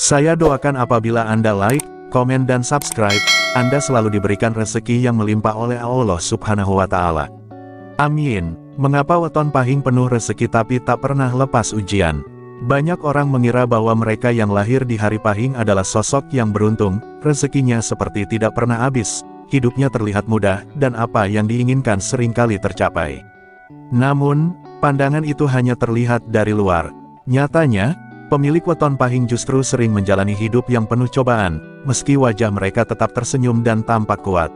Saya doakan apabila Anda like, komen dan subscribe, Anda selalu diberikan rezeki yang melimpah oleh Allah Subhanahu wa Ta'ala. Amin. Mengapa weton pahing penuh rezeki tapi tak pernah lepas ujian? Banyak orang mengira bahwa mereka yang lahir di hari pahing adalah sosok yang beruntung, rezekinya seperti tidak pernah habis, hidupnya terlihat mudah, dan apa yang diinginkan seringkali tercapai. Namun, pandangan itu hanya terlihat dari luar. Nyatanya, pemilik weton pahing justru sering menjalani hidup yang penuh cobaan, meski wajah mereka tetap tersenyum dan tampak kuat.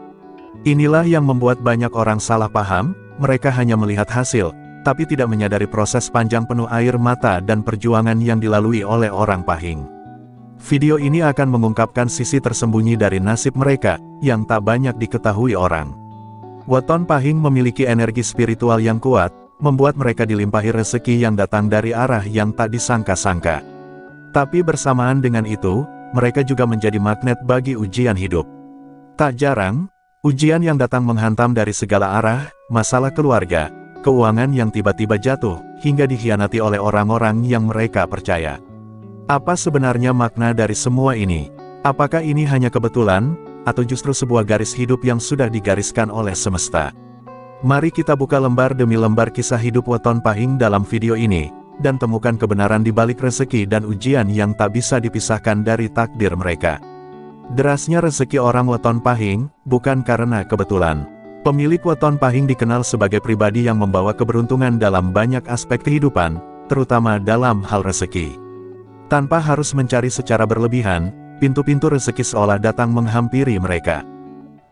Inilah yang membuat banyak orang salah paham, mereka hanya melihat hasil, tapi tidak menyadari proses panjang penuh air mata dan perjuangan yang dilalui oleh orang pahing. Video ini akan mengungkapkan sisi tersembunyi dari nasib mereka, yang tak banyak diketahui orang. Weton pahing memiliki energi spiritual yang kuat, membuat mereka dilimpahi rezeki yang datang dari arah yang tak disangka-sangka. Tapi bersamaan dengan itu, mereka juga menjadi magnet bagi ujian hidup. Tak jarang, ujian yang datang menghantam dari segala arah, masalah keluarga, keuangan yang tiba-tiba jatuh, hingga dikhianati oleh orang-orang yang mereka percaya. Apa sebenarnya makna dari semua ini? Apakah ini hanya kebetulan, atau justru sebuah garis hidup yang sudah digariskan oleh semesta? Mari kita buka lembar demi lembar kisah hidup weton pahing dalam video ini, dan temukan kebenaran di balik rezeki dan ujian yang tak bisa dipisahkan dari takdir mereka. Derasnya rezeki orang weton pahing, bukan karena kebetulan. Pemilik weton pahing dikenal sebagai pribadi yang membawa keberuntungan dalam banyak aspek kehidupan, terutama dalam hal rezeki. Tanpa harus mencari secara berlebihan, pintu-pintu rezeki seolah datang menghampiri mereka.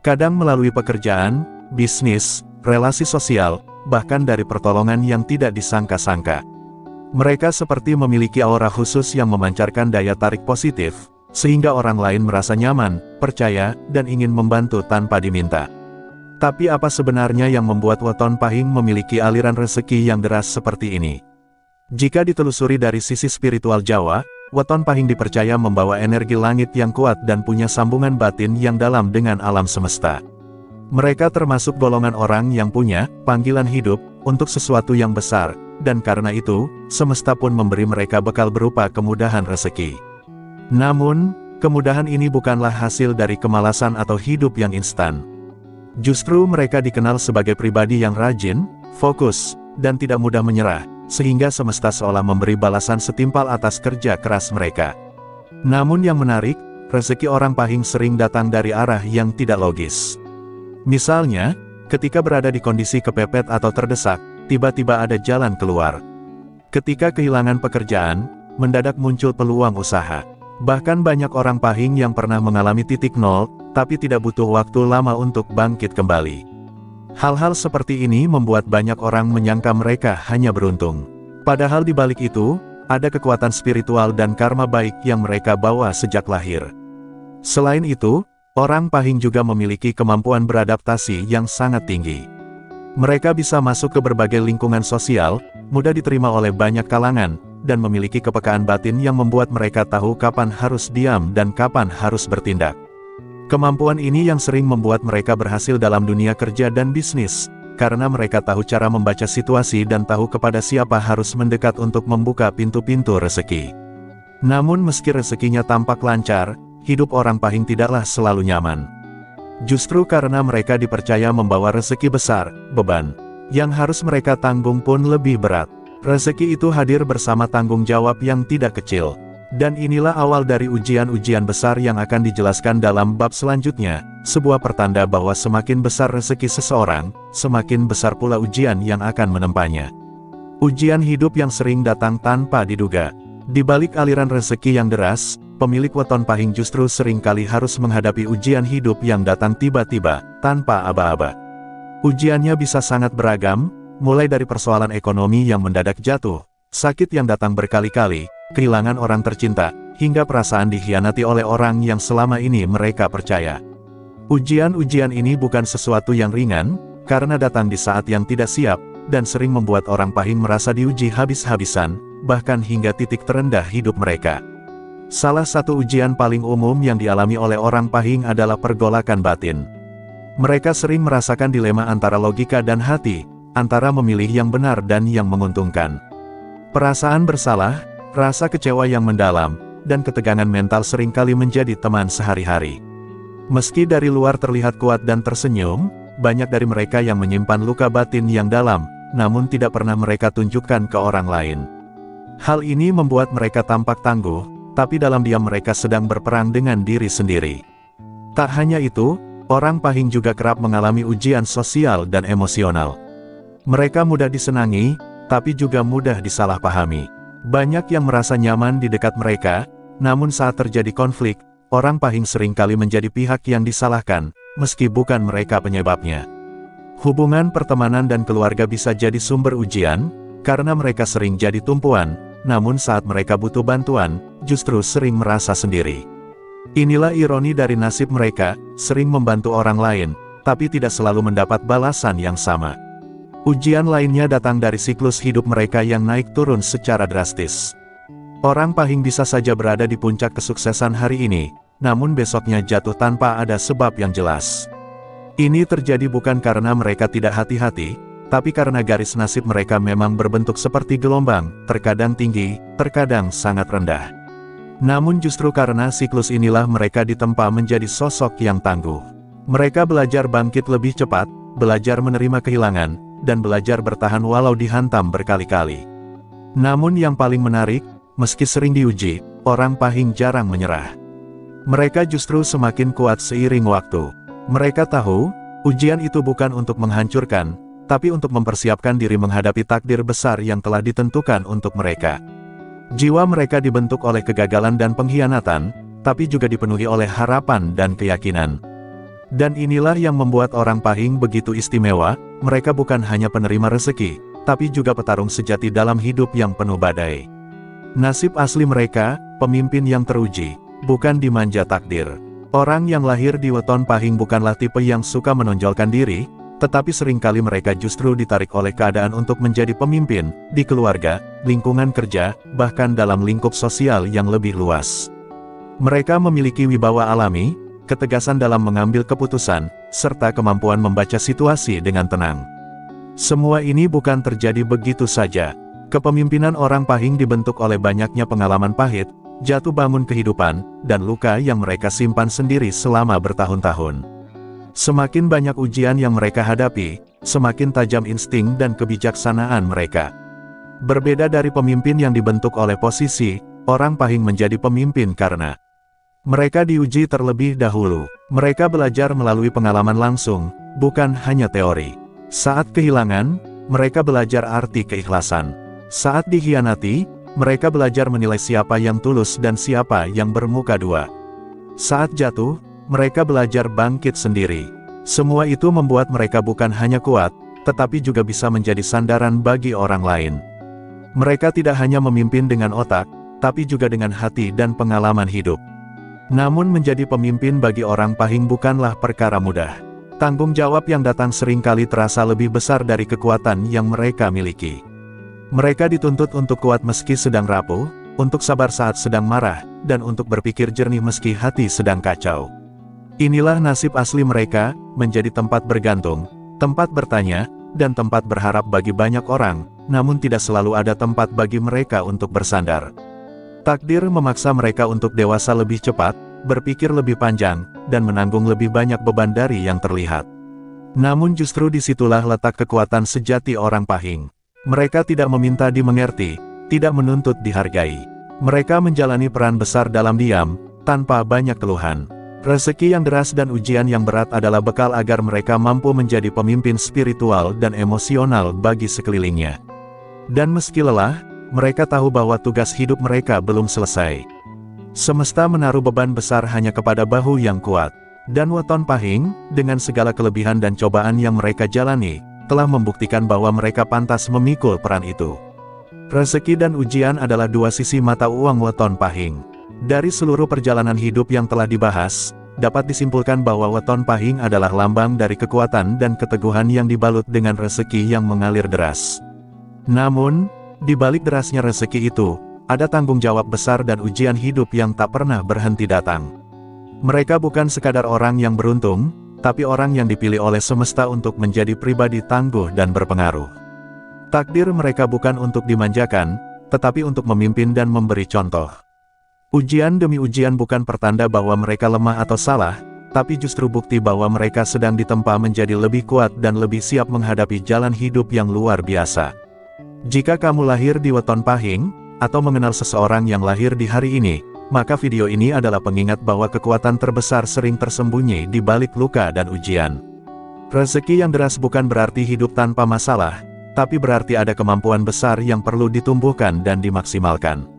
Kadang melalui pekerjaan, bisnis, relasi sosial, bahkan dari pertolongan yang tidak disangka-sangka. Mereka seperti memiliki aura khusus yang memancarkan daya tarik positif, sehingga orang lain merasa nyaman, percaya, dan ingin membantu tanpa diminta. Tapi apa sebenarnya yang membuat weton pahing memiliki aliran rezeki yang deras seperti ini? Jika ditelusuri dari sisi spiritual Jawa, weton pahing dipercaya membawa energi langit yang kuat dan punya sambungan batin yang dalam dengan alam semesta. Mereka termasuk golongan orang yang punya panggilan hidup untuk sesuatu yang besar, dan karena itu, semesta pun memberi mereka bekal berupa kemudahan rezeki. Namun, kemudahan ini bukanlah hasil dari kemalasan atau hidup yang instan. Justru mereka dikenal sebagai pribadi yang rajin, fokus, dan tidak mudah menyerah, sehingga semesta seolah memberi balasan setimpal atas kerja keras mereka. Namun yang menarik, rezeki orang pahing sering datang dari arah yang tidak logis. Misalnya, ketika berada di kondisi kepepet atau terdesak, tiba-tiba ada jalan keluar. Ketika kehilangan pekerjaan, mendadak muncul peluang usaha. Bahkan banyak orang pahing yang pernah mengalami titik nol, tapi tidak butuh waktu lama untuk bangkit kembali. Hal-hal seperti ini membuat banyak orang menyangka mereka hanya beruntung. Padahal di balik itu, ada kekuatan spiritual dan karma baik yang mereka bawa sejak lahir. Selain itu, orang pahing juga memiliki kemampuan beradaptasi yang sangat tinggi. Mereka bisa masuk ke berbagai lingkungan sosial, mudah diterima oleh banyak kalangan, dan memiliki kepekaan batin yang membuat mereka tahu kapan harus diam dan kapan harus bertindak. Kemampuan ini yang sering membuat mereka berhasil dalam dunia kerja dan bisnis, karena mereka tahu cara membaca situasi dan tahu kepada siapa harus mendekat untuk membuka pintu-pintu rezeki. Namun meski rezekinya tampak lancar, hidup orang pahing tidaklah selalu nyaman. Justru karena mereka dipercaya membawa rezeki besar, beban yang harus mereka tanggung pun lebih berat. Rezeki itu hadir bersama tanggung jawab yang tidak kecil. Dan inilah awal dari ujian-ujian besar yang akan dijelaskan dalam bab selanjutnya, sebuah pertanda bahwa semakin besar rezeki seseorang, semakin besar pula ujian yang akan menempanya. Ujian hidup yang sering datang tanpa diduga. Di balik aliran rezeki yang deras, pemilik weton pahing justru seringkali harus menghadapi ujian hidup yang datang tiba-tiba, tanpa aba-aba. Ujiannya bisa sangat beragam, mulai dari persoalan ekonomi yang mendadak jatuh, sakit yang datang berkali-kali, kehilangan orang tercinta, hingga perasaan dikhianati oleh orang yang selama ini mereka percaya. Ujian-ujian ini bukan sesuatu yang ringan, karena datang di saat yang tidak siap, dan sering membuat orang pahing merasa diuji habis-habisan, bahkan hingga titik terendah hidup mereka. Salah satu ujian paling umum yang dialami oleh orang pahing adalah pergolakan batin. Mereka sering merasakan dilema antara logika dan hati, antara memilih yang benar dan yang menguntungkan. Perasaan bersalah, rasa kecewa yang mendalam, dan ketegangan mental seringkali menjadi teman sehari-hari. Meski dari luar terlihat kuat dan tersenyum, banyak dari mereka yang menyimpan luka batin yang dalam, namun tidak pernah mereka tunjukkan ke orang lain. Hal ini membuat mereka tampak tangguh, tapi dalam diam mereka sedang berperang dengan diri sendiri. Tak hanya itu, orang Pahing juga kerap mengalami ujian sosial dan emosional. Mereka mudah disenangi, tapi juga mudah disalahpahami. Banyak yang merasa nyaman di dekat mereka, namun saat terjadi konflik, orang Pahing seringkali menjadi pihak yang disalahkan, meski bukan mereka penyebabnya. Hubungan pertemanan dan keluarga bisa jadi sumber ujian, karena mereka sering jadi tumpuan, namun saat mereka butuh bantuan, justru sering merasa sendiri. Inilah ironi dari nasib mereka, sering membantu orang lain, tapi tidak selalu mendapat balasan yang sama. Ujian lainnya datang dari siklus hidup mereka yang naik turun secara drastis. Orang Pahing bisa saja berada di puncak kesuksesan hari ini, namun besoknya jatuh tanpa ada sebab yang jelas. Ini terjadi bukan karena mereka tidak hati-hati, tapi karena garis nasib mereka memang berbentuk seperti gelombang, terkadang tinggi, terkadang sangat rendah. Namun justru karena siklus inilah mereka ditempa menjadi sosok yang tangguh. Mereka belajar bangkit lebih cepat, belajar menerima kehilangan, dan belajar bertahan walau dihantam berkali-kali. Namun yang paling menarik, meski sering diuji, orang Pahing jarang menyerah. Mereka justru semakin kuat seiring waktu. Mereka tahu, ujian itu bukan untuk menghancurkan, tapi untuk mempersiapkan diri menghadapi takdir besar yang telah ditentukan untuk mereka. Jiwa mereka dibentuk oleh kegagalan dan pengkhianatan, tapi juga dipenuhi oleh harapan dan keyakinan. Dan inilah yang membuat orang Pahing begitu istimewa, mereka bukan hanya penerima rezeki, tapi juga petarung sejati dalam hidup yang penuh badai. Nasib asli mereka, pemimpin yang teruji, bukan dimanja takdir. Orang yang lahir di weton Pahing bukanlah tipe yang suka menonjolkan diri, tetapi seringkali mereka justru ditarik oleh keadaan untuk menjadi pemimpin, di keluarga, lingkungan kerja, bahkan dalam lingkup sosial yang lebih luas. Mereka memiliki wibawa alami, ketegasan dalam mengambil keputusan, serta kemampuan membaca situasi dengan tenang. Semua ini bukan terjadi begitu saja. Kepemimpinan orang Pahing dibentuk oleh banyaknya pengalaman pahit, jatuh bangun kehidupan, dan luka yang mereka simpan sendiri selama bertahun-tahun. Semakin banyak ujian yang mereka hadapi, semakin tajam insting dan kebijaksanaan mereka. Berbeda dari pemimpin yang dibentuk oleh posisi, orang Pahing menjadi pemimpin karena mereka diuji terlebih dahulu. Mereka belajar melalui pengalaman langsung, bukan hanya teori. Saat kehilangan, mereka belajar arti keikhlasan. Saat dikhianati, mereka belajar menilai siapa yang tulus dan siapa yang bermuka dua. Saat jatuh, mereka belajar bangkit sendiri. Semua itu membuat mereka bukan hanya kuat, tetapi juga bisa menjadi sandaran bagi orang lain. Mereka tidak hanya memimpin dengan otak, tapi juga dengan hati dan pengalaman hidup. Namun menjadi pemimpin bagi orang Pahing bukanlah perkara mudah. Tanggung jawab yang datang seringkali terasa lebih besar dari kekuatan yang mereka miliki. Mereka dituntut untuk kuat meski sedang rapuh, untuk sabar saat sedang marah, dan untuk berpikir jernih meski hati sedang kacau. Inilah nasib asli mereka, menjadi tempat bergantung, tempat bertanya, dan tempat berharap bagi banyak orang, namun tidak selalu ada tempat bagi mereka untuk bersandar. Takdir memaksa mereka untuk dewasa lebih cepat, berpikir lebih panjang, dan menanggung lebih banyak beban dari yang terlihat. Namun justru disitulah letak kekuatan sejati orang Pahing. Mereka tidak meminta dimengerti, tidak menuntut dihargai. Mereka menjalani peran besar dalam diam, tanpa banyak keluhan. Rezeki yang deras dan ujian yang berat adalah bekal agar mereka mampu menjadi pemimpin spiritual dan emosional bagi sekelilingnya. Dan meski lelah, mereka tahu bahwa tugas hidup mereka belum selesai. Semesta menaruh beban besar hanya kepada bahu yang kuat. Dan weton Pahing, dengan segala kelebihan dan cobaan yang mereka jalani, telah membuktikan bahwa mereka pantas memikul peran itu. Rezeki dan ujian adalah dua sisi mata uang weton Pahing. Dari seluruh perjalanan hidup yang telah dibahas, dapat disimpulkan bahwa weton Pahing adalah lambang dari kekuatan dan keteguhan yang dibalut dengan rezeki yang mengalir deras. Namun, di balik derasnya rezeki itu, ada tanggung jawab besar dan ujian hidup yang tak pernah berhenti datang. Mereka bukan sekadar orang yang beruntung, tapi orang yang dipilih oleh semesta untuk menjadi pribadi tangguh dan berpengaruh. Takdir mereka bukan untuk dimanjakan, tetapi untuk memimpin dan memberi contoh. Ujian demi ujian bukan pertanda bahwa mereka lemah atau salah, tapi justru bukti bahwa mereka sedang ditempa menjadi lebih kuat dan lebih siap menghadapi jalan hidup yang luar biasa. Jika kamu lahir di weton pahing, atau mengenal seseorang yang lahir di hari ini, maka video ini adalah pengingat bahwa kekuatan terbesar sering tersembunyi di balik luka dan ujian. Rezeki yang deras bukan berarti hidup tanpa masalah, tapi berarti ada kemampuan besar yang perlu ditumbuhkan dan dimaksimalkan.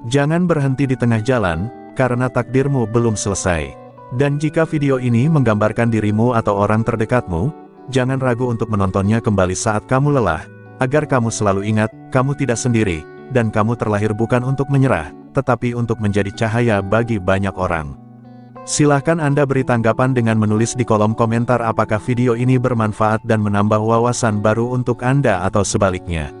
Jangan berhenti di tengah jalan, karena takdirmu belum selesai. Dan jika video ini menggambarkan dirimu atau orang terdekatmu, jangan ragu untuk menontonnya kembali saat kamu lelah, agar kamu selalu ingat, kamu tidak sendiri, dan kamu terlahir bukan untuk menyerah, tetapi untuk menjadi cahaya bagi banyak orang. Silahkan Anda beri tanggapan dengan menulis di kolom komentar apakah video ini bermanfaat dan menambah wawasan baru untuk Anda atau sebaliknya.